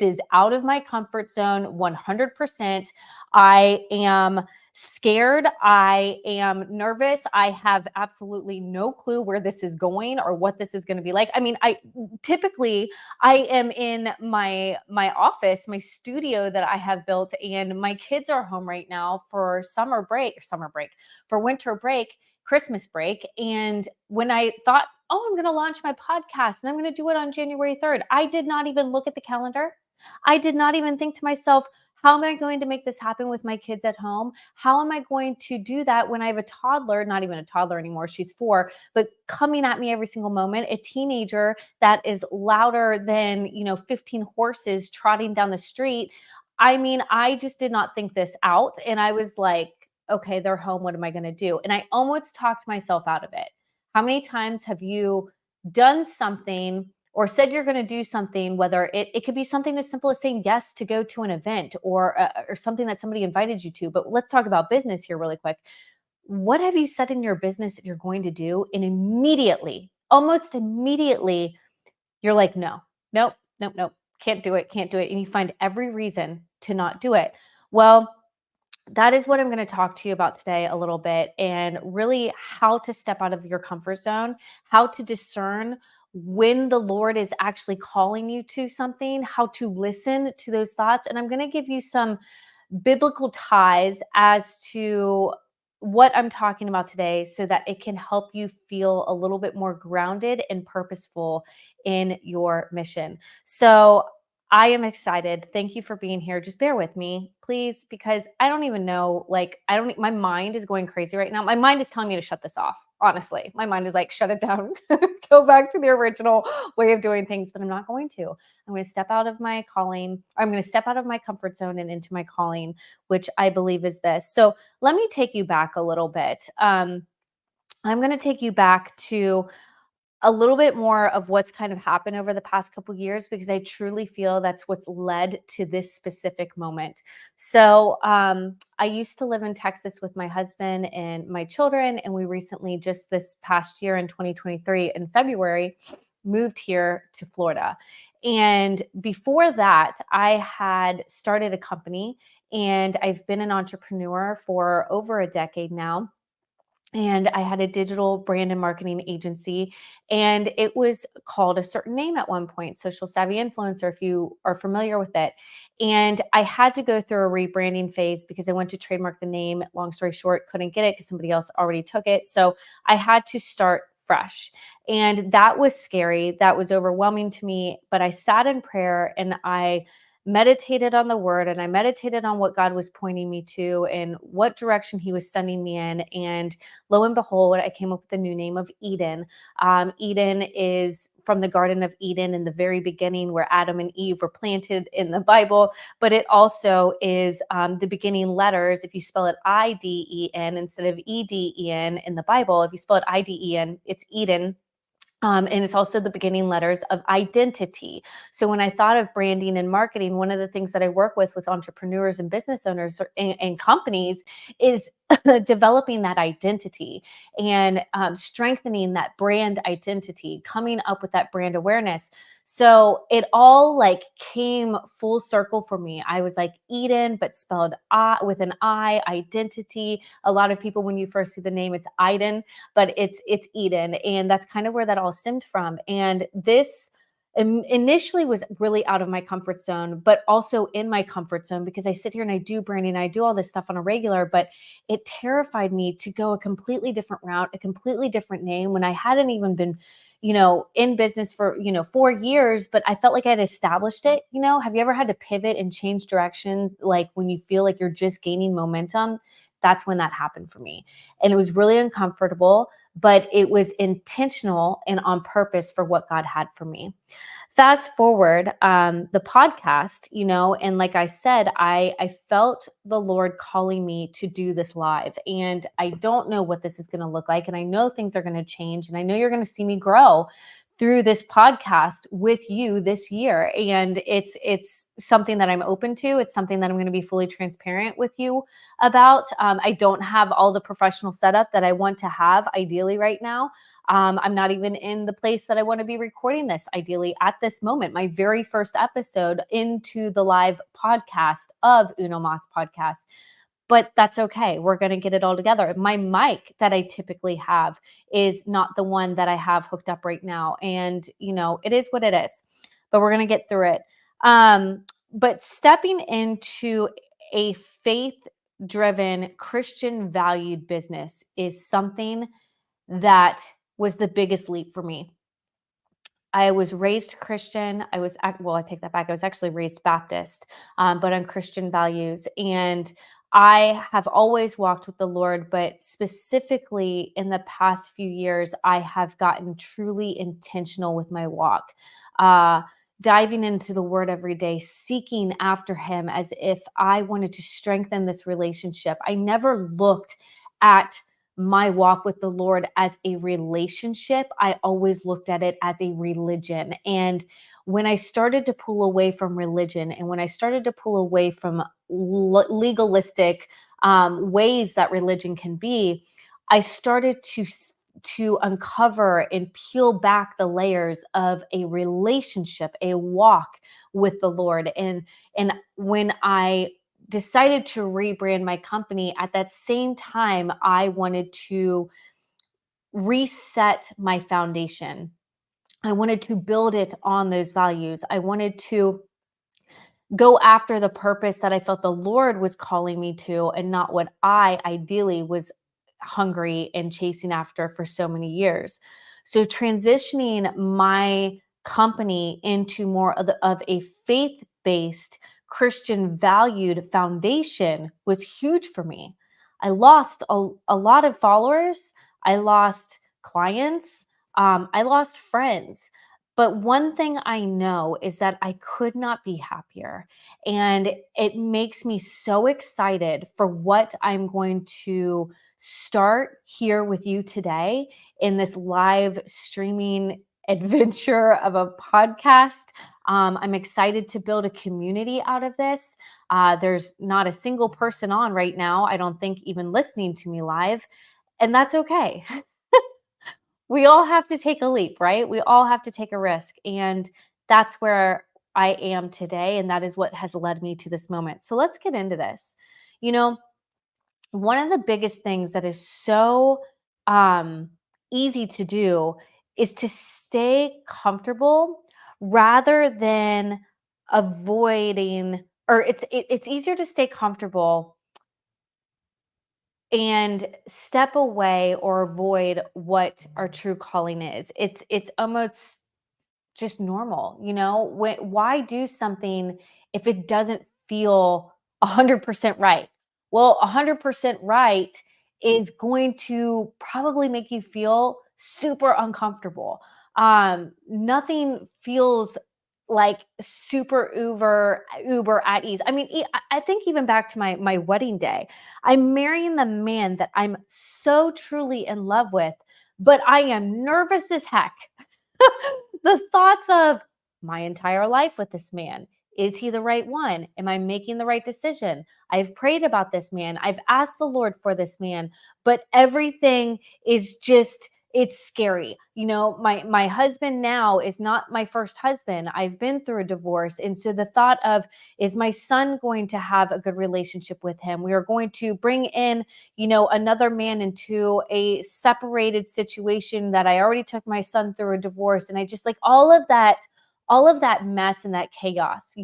is out of my comfort zone 100%. I am scared. I am nervous. I have absolutely no clue where this is going or what this is going to be like. I mean, I am in my office, my studio that I have built, and my kids are home right now for for winter break, Christmas break. And when I thought, oh, I'm going to launch my podcast and I'm going to do it on January 3rd, I did not even look at the calendar. I did not even think to myself, how am I going to make this happen with my kids at home? How am I going to do that when I have a toddler, not even a toddler anymore, she's 4, but coming at me every single moment, a teenager that is louder than, 15 horses trotting down the street. I mean, I just did not think this out. And I was like, okay, they're home. What am I going to do? And I almost talked myself out of it. How many times have you done something or said you're going to do something, whether it could be something as simple as saying yes to go to an event or something that somebody invited you to? But let's talk about business here really quick. What have you said in your business that you're going to do? And immediately, almost immediately, you're like, no, nope, nope, nope, can't do it. And you find every reason to not do it. Well, that is what I'm going to talk to you about today a little bit, and really how to step out of your comfort zone, how to discern when the Lord is actually calling you to something, how to listen to those thoughts. And I'm going to give you some biblical ties as to what I'm talking about today so that it can help you feel a little bit more grounded and purposeful in your mission. So I am excited. Thank you for being here. Just bear with me, please, because I don't even know, my mind is going crazy right now. My mind is telling me to shut this off. Honestly, my mind is like, shut it down, go back to the original way of doing things, but I'm not going to. I'm going to step out of my calling. I'm going to step out of my comfort zone and into my calling, which I believe is this. So let me take you back a little bit. I'm going to take you back to a little bit more of what's kind of happened over the past couple of years, because I truly feel that's what's led to this specific moment. So I used to live in Texas with my husband and my children, and we recently, just this past year in 2023, in February, moved here to Florida. And before that, I had started a company, and I've been an entrepreneur for over a decade now. And I had a digital brand and marketing agency, and it was called a certain name at one point, Social Savvy Influencer, if you are familiar with it. And I had to go through a rebranding phase because I went to trademark the name. Long story short, couldn't get it because somebody else already took it. So I had to start fresh. And that was scary. That was overwhelming to me. But I sat in prayer and I meditated on the word, and I meditated on what God was pointing me to and what direction he was sending me in. And lo and behold, I came up with the new name of Eden. Eden is from the Garden of Eden in the very beginning, where Adam and Eve were planted in the Bible, but it also is the beginning letters. If you spell it I-D-E-N instead of E-D-E-N in the Bible, if you spell it I-D-E-N, it's Eden. And it's also the beginning letters of identity. So when I thought of branding and marketing, one of the things that I work with entrepreneurs and business owners and companies is developing that identity and strengthening that brand identity, coming up with that brand awareness. So it all came full circle for me. I was like Eden, but spelled with an I, identity. A lot of people, when you first see the name, it's Iden, but it's Eden. And that's kind of where that all stemmed from. And this initially was really out of my comfort zone, but also in my comfort zone, because I sit here and I do branding, I do all this stuff on a regular, but it terrified me to go a completely different route, a completely different name, when I hadn't even been in business for, 4 years, but I felt like I had established it. Have you ever had to pivot and change directions? Like when you feel like you're just gaining momentum, that's when that happened for me. And it was really uncomfortable, but it was intentional and on purpose for what God had for me. Fast forward, the podcast, and like I said, I felt the Lord calling me to do this live, and I don't know what this is going to look like. And I know things are going to change, and I know you're going to see me grow, through this podcast with you this year. And it's something that I'm open to. It's something that I'm going to be fully transparent with you about. I don't have all the professional setup that I want to have ideally right now. I'm not even in the place that I want to be recording this ideally at this moment. My very first episode into the live podcast of UNOMOSS Podcast, but that's okay. We're going to get it all together. My mic that I typically have is not the one that I have hooked up right now. And, it is what it is, but we're going to get through it. But stepping into a faith driven, Christian valued business is something that was the biggest leap for me. I was raised Christian. I take that back. I was actually raised Baptist, but on Christian values. And I have always walked with the Lord, but specifically in the past few years, I have gotten truly intentional with my walk, diving into the word every day, seeking after him as if I wanted to strengthen this relationship. I never looked at my walk with the Lord as a relationship. I always looked at it as a religion. And when I started to pull away from religion and when I started to pull away from legalistic ways that religion can be, I started to uncover and peel back the layers of a relationship, a walk with the Lord. And when I decided to rebrand my company, at that same time, I wanted to reset my foundation. I wanted to build it on those values. I wanted to go after the purpose that I felt the Lord was calling me to, and not what I ideally was hungry and chasing after for so many years. So transitioning my company into more of a faith-based, Christian valued foundation was huge for me. I lost a lot of followers. I lost clients. I lost friends. But one thing I know is that I could not be happier. And it makes me so excited for what I'm going to start here with you today in this live streaming adventure of a podcast. I'm excited to build a community out of this. There's not a single person on right now, I don't think, even listening to me live. And that's okay. We all have to take a leap, right? We all have to take a risk. And that's where I am today. And that is what has led me to this moment. So let's get into this. You know, one of the biggest things that is so easy to do is to stay comfortable rather than avoiding, or it's easier to stay comfortable and step away or avoid what our true calling is. It's almost just normal, why do something if it doesn't feel 100% right? Well, 100% right is going to probably make you feel super uncomfortable. Nothing feels like super uber at ease. I mean, I think even back to my wedding day, I'm marrying the man that I'm so truly in love with, but I am nervous as heck. The thoughts of my entire life with this man. Is he the right one? Am I making the right decision? I've prayed about this man. I've asked the Lord for this man, but everything is just, it's scary. My husband now is not my first husband. I've been through a divorce. And so the thought of, is my son going to have a good relationship with him? We are going to bring in, another man into a separated situation that I already took my son through a divorce. And I just like all of that mess and that chaos,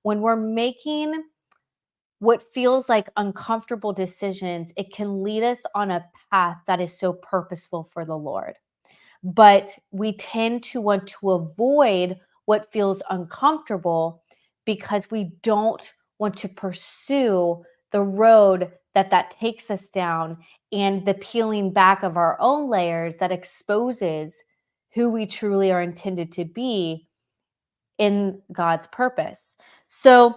when we're making what feels like uncomfortable decisions, it can lead us on a path that is so purposeful for the Lord. But we tend to want to avoid what feels uncomfortable because we don't want to pursue the road that takes us down and the peeling back of our own layers that exposes who we truly are intended to be in God's purpose. So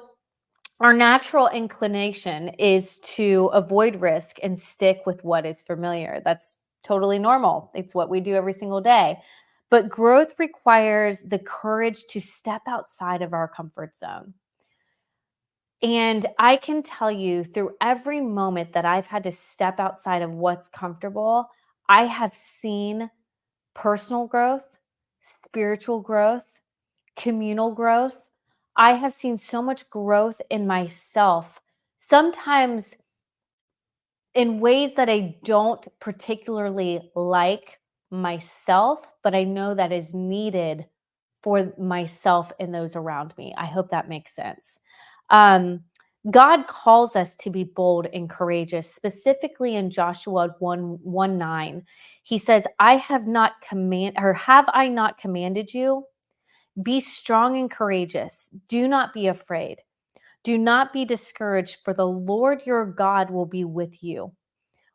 our natural inclination is to avoid risk and stick with what is familiar. That's totally normal. It's what we do every single day. But growth requires the courage to step outside of our comfort zone. And I can tell you through every moment that I've had to step outside of what's comfortable, I have seen personal growth, spiritual growth, communal growth. I have seen so much growth in myself, sometimes in ways that I don't particularly like myself, but I know that is needed for myself and those around me. I hope that makes sense. Um, God calls us to be bold and courageous, specifically in Joshua 1:9. He says, have I not commanded you? Be strong and courageous. Do not be afraid. Do not be discouraged, for the Lord your God will be with you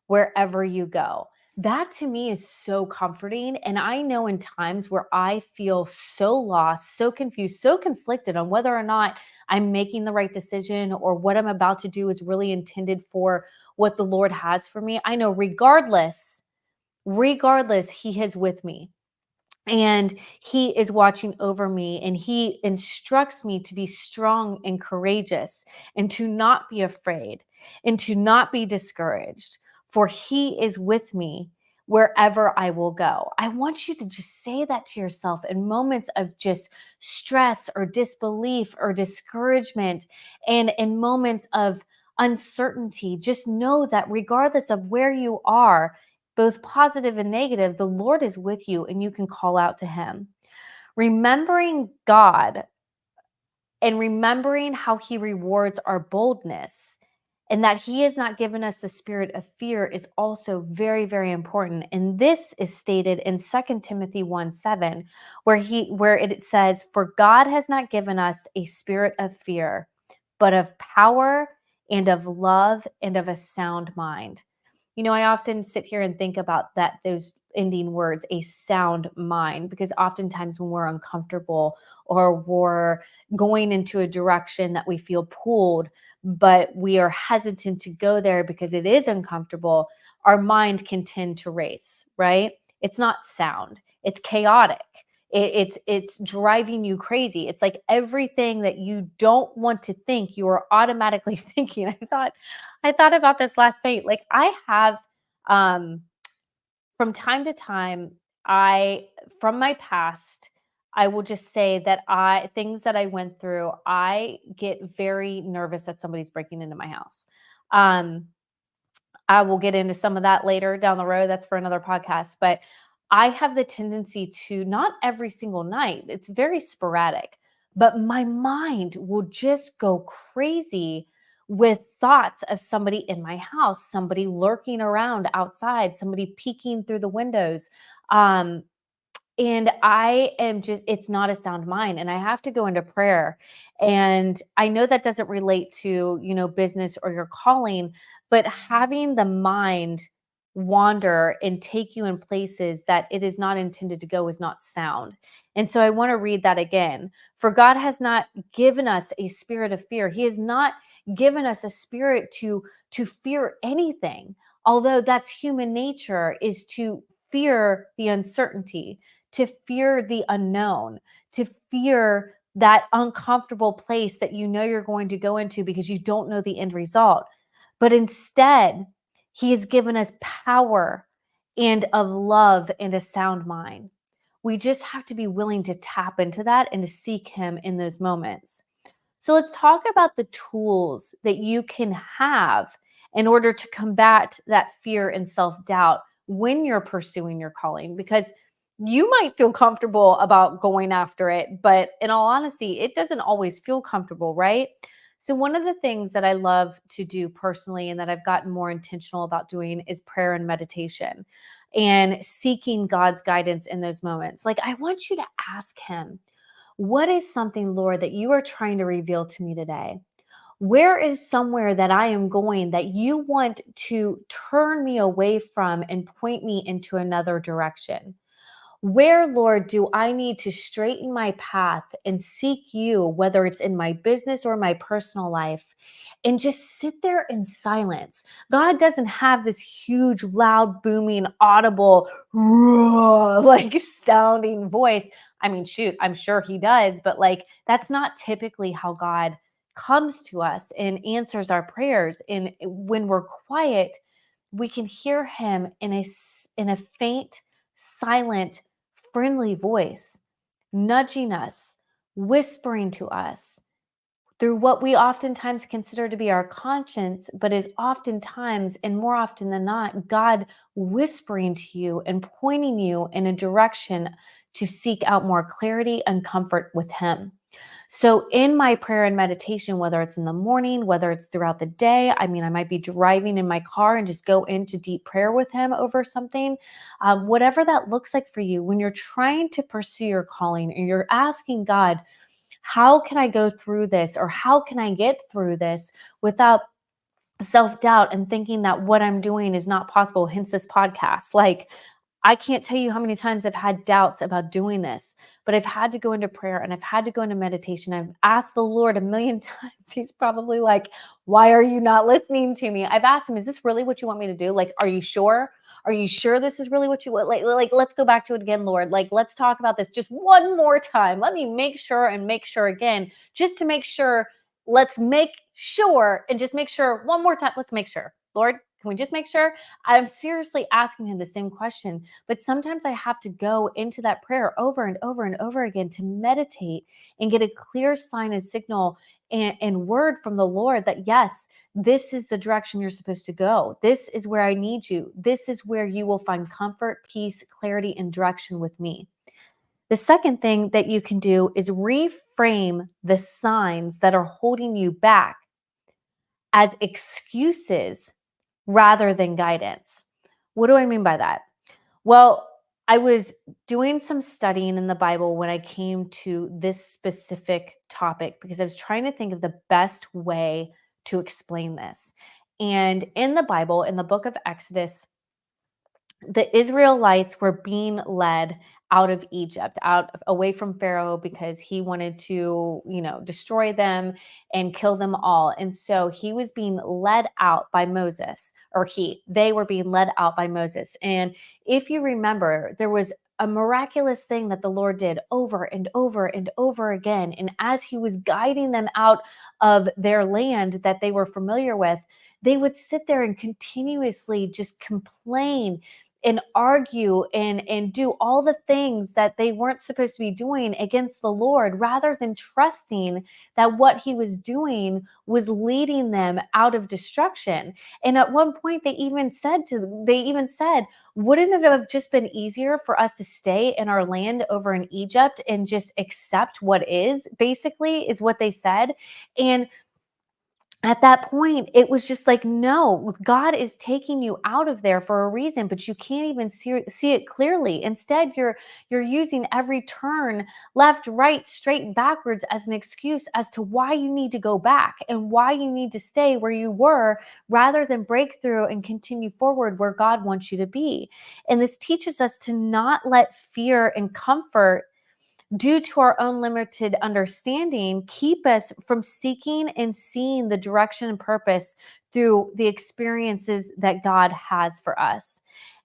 wherever you go. That to me is so comforting. And I know in times where I feel so lost, so confused, so conflicted on whether or not I'm making the right decision or what I'm about to do is really intended for what the Lord has for me. I know regardless, He is with me. And he is watching over me and he instructs me to be strong and courageous and to not be afraid and to not be discouraged, for he is with me wherever I will go. I want you to just say that to yourself in moments of just stress or disbelief or discouragement and in moments of uncertainty. Just know that regardless of where you are, both positive and negative, the Lord is with you and you can call out to him. Remembering God and remembering how he rewards our boldness and that he has not given us the spirit of fear is also very, very important. And this is stated in 2 Timothy 1:7, where it says, "For God has not given us a spirit of fear, but of power and of love and of a sound mind." I often sit here and think about those ending words, a sound mind, because oftentimes when we're uncomfortable or we're going into a direction that we feel pulled, but we are hesitant to go there because it is uncomfortable, our mind can tend to race, right? It's not sound, it's chaotic. It's driving you crazy. It's like everything that you don't want to think, you are automatically thinking. I thought about this last night. Like I have um from time to time, I from my past, I will just say that I things that I went through, I get very nervous that somebody's breaking into my house. Um I will get into some of that later down the road. That's for another podcast. But I have the tendency to, not every single night, it's very sporadic, but my mind will just go crazy with thoughts of somebody in my house, somebody lurking around outside, somebody peeking through the windows. Um, and I am just, it's not a sound mind. And I have to go into prayer. And I know that doesn't relate to, business or your calling, but having the mind wander and take you in places that it is not intended to go is not sound. And so I want to read that again. For God has not given us a spirit of fear. He has not given us a spirit to fear anything. Although that's human nature, is to fear the uncertainty, to fear the unknown, to fear that uncomfortable place that you know you're going to go into because you don't know the end result. But instead, he has given us power and of love and a sound mind. We just have to be willing to tap into that and to seek him in those moments. So let's talk about the tools that you can have in order to combat that fear and self-doubt when you're pursuing your calling, because you might feel comfortable about going after it, but in all honesty, it doesn't always feel comfortable, right? So one of the things that I love to do personally and that I've gotten more intentional about doing is prayer and meditation and seeking God's guidance in those moments. Like I want you to ask him, what is something, Lord, that you are trying to reveal to me today? Where is somewhere that I am going that you want to turn me away from and point me into another direction? Where, Lord, do I need to straighten my path and seek you, whether it's in my business or my personal life, and just sit there in silence? God doesn't have this huge, loud, booming, audible, like sounding voice. I mean, shoot, I'm sure he does, but like that's not typically how God comes to us and answers our prayers. And when we're quiet, we can hear him in a faint, silent, friendly voice, nudging us, whispering to us through what we oftentimes consider to be our conscience, but is oftentimes and more often than not, God whispering to you and pointing you in a direction to seek out more clarity and comfort with him. So, in my prayer and meditation, whether it's in the morning, whether it's throughout the day, I mean, I might be driving in my car and just go into deep prayer with him over something, whatever that looks like for you, when you're trying to pursue your calling and you're asking God, how can I go through this, or how can I get through this without self-doubt and thinking that what I'm doing is not possible, hence this podcast. Like, I can't tell you how many times I've had doubts about doing this, but I've had to go into prayer and I've had to go into meditation. I've asked the Lord a million times. He's probably like, why are you not listening to me? I've asked him, is this really what you want me to do? Like, are you sure? Are you sure this is really what you want? Like, let's go back to it again, Lord. Like, let's talk about this just one more time. Let me make sure and make sure again, just to make sure. Let's make sure and just make sure one more time. Let's make sure. Lord, can we just make sure? I'm seriously asking him the same question, but sometimes I have to go into that prayer over and over and over again to meditate and get a clear sign and signal and word from the Lord that, yes, this is the direction you're supposed to go. This is where I need you. This is where you will find comfort, peace, clarity, and direction with me. The second thing that you can do is reframe the signs that are holding you back as excuses rather than guidance. What do I mean by that? Well, I was doing some studying in the Bible when I came to this specific topic because I was trying to think of the best way to explain this. And in the Bible, in the book of Exodus, the Israelites were being led out of Egypt, out away from Pharaoh because he wanted to, destroy them and kill them all. And so he was being led out by Moses, or they were being led out by Moses. And if you remember, there was a miraculous thing that the Lord did over and over and over again. And as he was guiding them out of their land that they were familiar with, they would sit there and continuously just complain and argue and do all the things that they weren't supposed to be doing against the Lord, rather than trusting that what he was doing was leading them out of destruction. And at one point they even said, wouldn't it have just been easier for us to stay in our land over in Egypt and just accept what is, basically, is what they said. And at that point, it was just like, no, God is taking you out of there for a reason, but you can't even see it clearly. Instead, you're using every turn, left, right, straight, backwards, as an excuse as to why you need to go back and why you need to stay where you were, rather than break through and continue forward where God wants you to be. And this teaches us to not let fear and comfort, due to our own limited understanding, keep us from seeking and seeing the direction and purpose through the experiences that God has for us.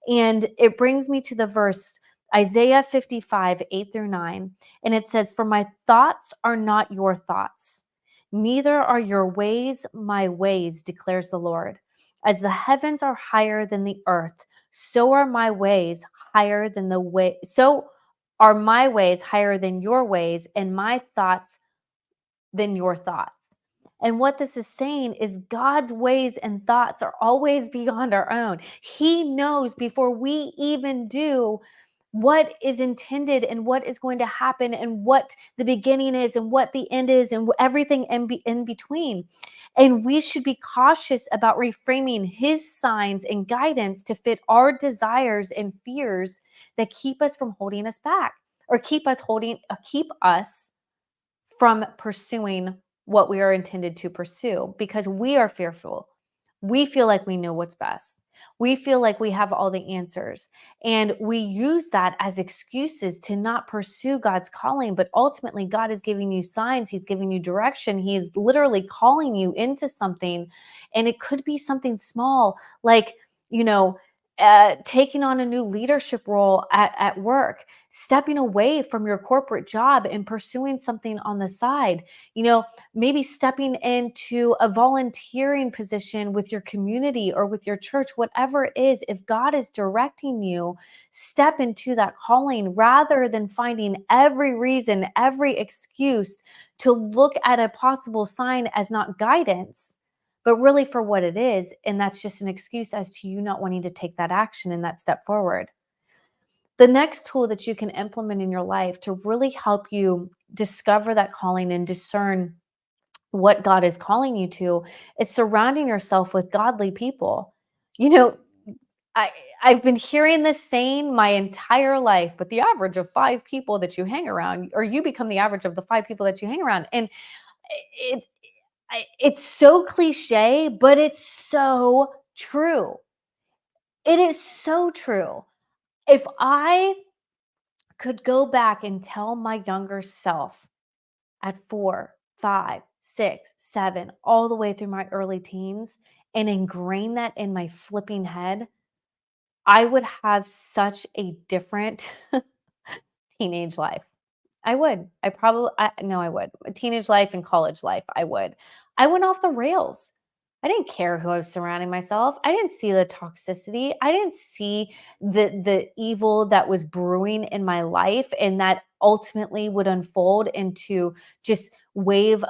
And it brings me to the verse Isaiah 55, 8-9. And it says, "For my thoughts are not your thoughts, neither are your ways my ways, declares the Lord. As the heavens are higher than the earth, so are my ways higher than the way. So are my ways higher than your ways, and my thoughts than your thoughts." And what this is saying is God's ways and thoughts are always beyond our own. He knows before we even do what is intended and what is going to happen and what the beginning is and what the end is and everything in between. And we should be cautious about reframing his signs and guidance to fit our desires and fears that keep us from holding us back, or keep us from pursuing what we are intended to pursue, because we are fearful. We feel like we know what's best. We feel like we have all the answers, and we use that as excuses to not pursue God's calling. But ultimately, God is giving you signs, He's giving you direction, He's literally calling you into something. And it could be something small, like, you know, taking on a new leadership role at work, stepping away from your corporate job and pursuing something on the side, maybe stepping into a volunteering position with your community or with your church, whatever it is. If God is directing you, step into that calling rather than finding every reason, every excuse to look at a possible sign as not guidance, but really for what it is. And that's just an excuse as to you not wanting to take that action and that step forward. The next tool that you can implement in your life to really help you discover that calling and discern what God is calling you to is surrounding yourself with godly people. You know, I I've been hearing this saying my entire life, but the average of 5 people that you hang around, or you become the average of the 5 people that you hang around. And it it's so cliche, but it's so true. It is so true. If I could go back and tell my younger self at 4, 5, 6, 7, all the way through my early teens and ingrain that in my flipping head, I would have such a different teenage life. I would. No, I would. Teenage life and college life, I would. I went off the rails. I didn't care who I was surrounding myself. I didn't see the toxicity. I didn't see the evil that was brewing in my life and that ultimately would unfold into just wave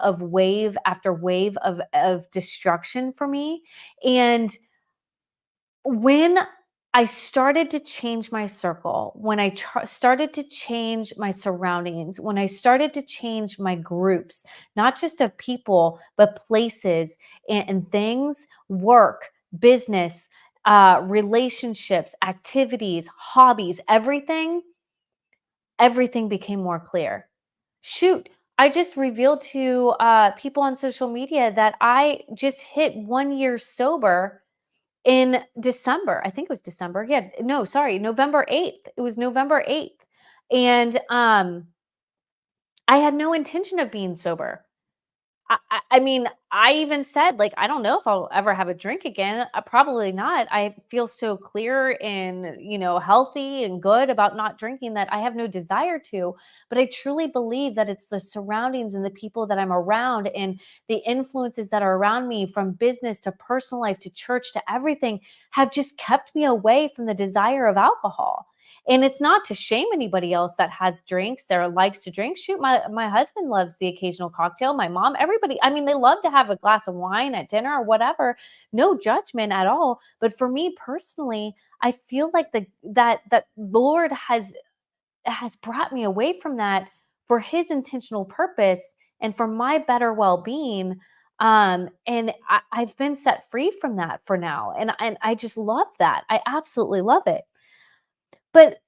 after wave of destruction for me. And when I started to change my circle, when I started to change my surroundings, when I started to change my groups, not just of people, but places and things, work, business, relationships, activities, hobbies, everything became more clear. Shoot, I just revealed to people on social media that I just hit 1 year sober in December. I think it was December. Yeah, no, sorry, November 8th. It was November 8th. And I had no intention of being sober. I mean, I even said, like, I don't know if I'll ever have a drink again. Probably not. I feel so clear and, healthy and good about not drinking that I have no desire to. But I truly believe that it's the surroundings and the people that I'm around and the influences that are around me, from business to personal life to church to everything, have just kept me away from the desire of alcohol. And it's not to shame anybody else that has drinks or likes to drink. Shoot, my husband loves the occasional cocktail. My mom, everybody, I mean, they love to have a glass of wine at dinner or whatever. No judgment at all. But for me personally, I feel like that Lord has brought me away from that for His intentional purpose and for my better well-being. And I've been set free from that for now. And I just love that. I absolutely love it. But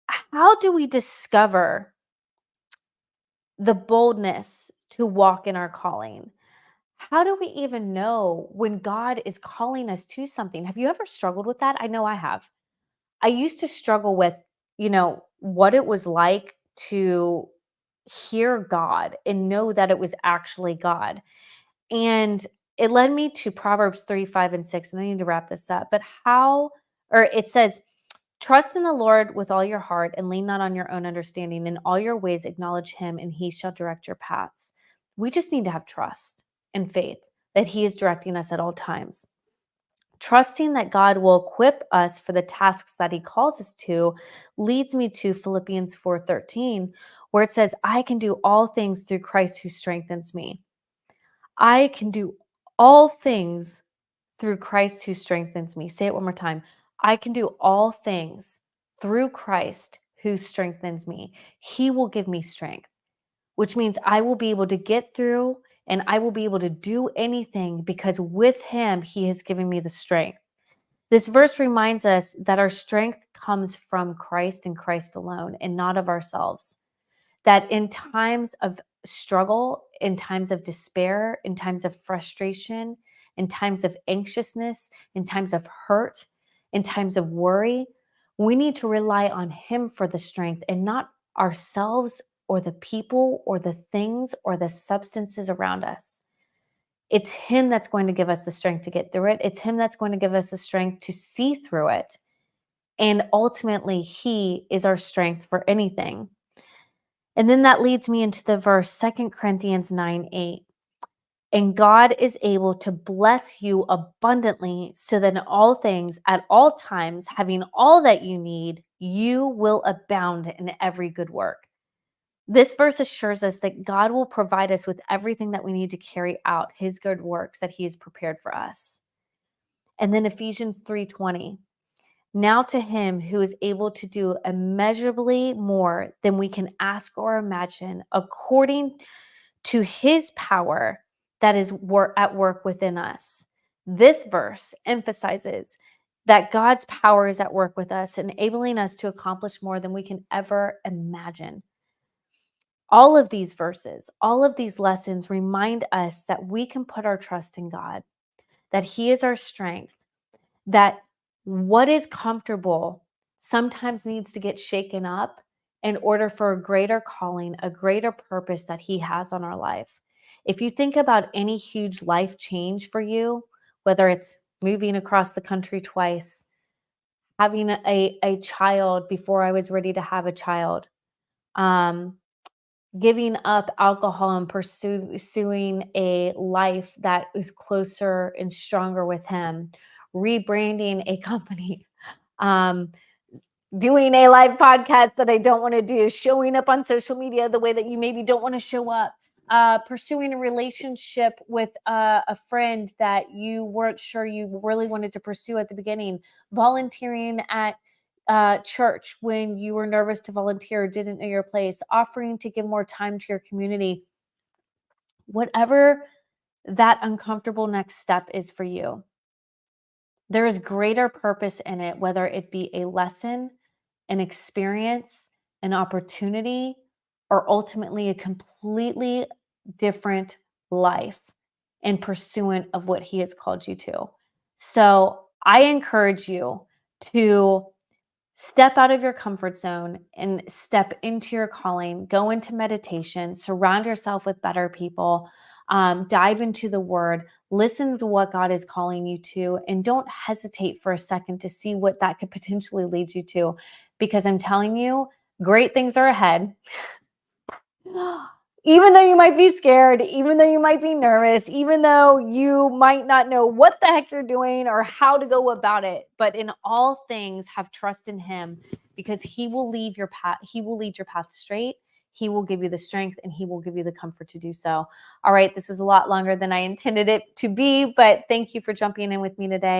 how do we discover the boldness to walk in our calling? How do we even know when God is calling us to something? Have you ever struggled with that? I know I have. I used to struggle with, what it was like to hear God and know that it was actually God. And it led me to Proverbs 3, 5, and 6. And I need to wrap this up. But it says, trust in the Lord with all your heart and lean not on your own understanding. In all your ways, acknowledge Him, and He shall direct your paths. We just need to have trust and faith that He is directing us at all times. Trusting that God will equip us for the tasks that He calls us to leads me to Philippians 4:13, where it says, I can do all things through Christ who strengthens me. I can do all things through Christ who strengthens me. Say it one more time. I can do all things through Christ who strengthens me. He will give me strength, which means I will be able to get through and I will be able to do anything because with Him, He has given me the strength. This verse reminds us that our strength comes from Christ and Christ alone and not of ourselves. That in times of struggle, in times of despair, in times of frustration, in times of anxiousness, in times of hurt, in times of worry, we need to rely on him for the strength and not ourselves or the people or the things or the substances around us. It's him that's going to give us the strength to get through it. It's him that's going to give us the strength to see through it. And ultimately, he is our strength for anything. And then that leads me into the verse 2 Corinthians 9:8. And God is able to bless you abundantly so that in all things, at all times, having all that you need, you will abound in every good work. This verse assures us that God will provide us with everything that we need to carry out his good works that he has prepared for us. And then Ephesians 3:20. Now to him who is able to do immeasurably more than we can ask or imagine, according to his power that is at work within us. This verse emphasizes that God's power is at work with us, enabling us to accomplish more than we can ever imagine. All of these verses, all of these lessons remind us that we can put our trust in God, that he is our strength, that what is comfortable sometimes needs to get shaken up in order for a greater calling, a greater purpose that he has on our life. If you think about any huge life change for you, whether it's moving across the country twice, having a child before I was ready to have a child, giving up alcohol and pursuing a life that is closer and stronger with him, rebranding a company, um, doing a live podcast that I don't want to do, showing up on social media the way that you maybe don't want to show up, pursuing a relationship with a friend that you weren't sure you really wanted to pursue at the beginning, volunteering at church when you were nervous to volunteer, didn't know your place, offering to give more time to your community, whatever that uncomfortable next step is for you. There is greater purpose in it, whether it be a lesson, an experience, an opportunity, or ultimately a completely different life in pursuant of what he has called you to. So I encourage you to step out of your comfort zone and step into your calling, go into meditation, surround yourself with better people, dive into the word, listen to what God is calling you to, and don't hesitate for a second to see what that could potentially lead you to. Because I'm telling you, great things are ahead. Even though you might be scared, even though you might be nervous, even though you might not know what the heck you're doing or how to go about it, but in all things have trust in him, because he will lead your path straight. He will give you the strength and he will give you the comfort to do so. All right, this was a lot longer than I intended it to be, but thank you for jumping in with me today.